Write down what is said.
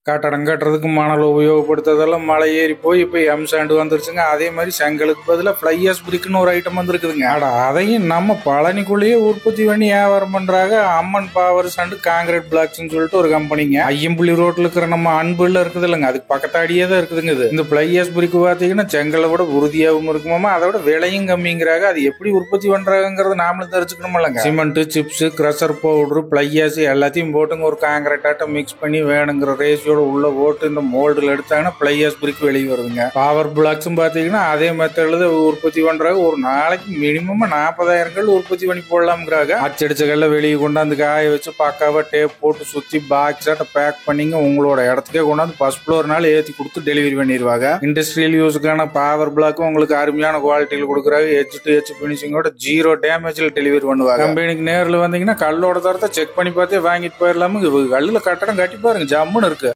கட்டடம் கட்டுறதுக்கு மணல் உபயோகப்படுத்துறதெல்லாம் மலை ஏறி போய் இப்போ எம்சாண்டு வந்துருச்சுங்க. அதே மாதிரி செங்கலுக்கு பதிலாக ஃப்ளையாஸ் பிரிக்குன்னு ஒரு ஐட்டம் வந்துருக்குதுங்க. அதையும் நம்ம பழனிக்குள்ளேயே உற்பத்தி பண்ணி வியாபாரம் பண்றாங்க. அம்மன் பவர் அண்ட் காங்கிரீட் பிளாக்ஸ்ன்னு சொல்லிட்டு ஒரு கம்பெனிங்க. ஐயம்புள்ளி ரோட்ல இருக்கிற நம்ம அன்புல இருக்குது இல்லைங்க, அதுக்கு பக்கத்தாடியே தான் இருக்குதுங்க. இது இந்த ஃப்ளையாஸ் பிரிக்கு பார்த்தீங்கன்னா செங்கலை விட உறுதியாகவும் இருக்குமாமா, அதோட விலையும் கம்மிங்கிறாங்க. அது எப்படி உற்பத்தி பண்றாங்கிறது நாமளும் தெரிஞ்சுக்கணும் இல்லைங்க. Cement, chips, crusher powder, fly ash எல்லாத்தையும் போட்டுங்க ஒரு காங்கிரீட் ஆட்டம் மிக்ஸ் பண்ணி வேணுங்கிற ரேஷியோ உள்ள ஓட்டு இந்த மோல்டுல எடுத்தாங்கன்னா பிளையாஸ் பிரிக் வெளியே வருதுங்க. பவர் பிளாக்ஸும் பாத்தீங்கன்னா அதே மெத்தட்ல உற்பத்தி பண்றாங்க. ஒரு நாளைக்கு மினிமம் 40,000 உற்பத்தி பண்ணி போடலாம்ங்கிறாங்க. அச்சடிச்சகல்ல வெளியே கொண்டாந்து காய வச்சு பக்காவா டேப் போட்டு சுத்தி பாக்ஸ் ஆட்ட பேக் பண்ணிங்க உங்களோட இடத்துக்கே கொண்டாந்து ஃபர்ஸ்ட் ஃப்ளோர் நாள் ஏற்றி கொடுத்து டெலிவரி பண்ணிடுவாங்க. இண்டஸ்ட்ரியல் யூஸுக்கான பவர் பிளாக்கும் உங்களுக்கு அருமையான குவாலிட்டியில் கொடுக்குறாங்க. எச் டு எச் பினிஷிங்கோட 0 டேமேஜ்ல டெலிவரி பண்ணுவாங்க. கம்பெனிக்கு நேரில் வந்தீங்கன்னா கல்லோட தரத்தை செக் பண்ணி பார்த்தே வாங்கிட்டு போயிடலாம. கல்லுல கட்டடம் கட்டி பாருங்க, ஜம்முன்னு இருக்கு.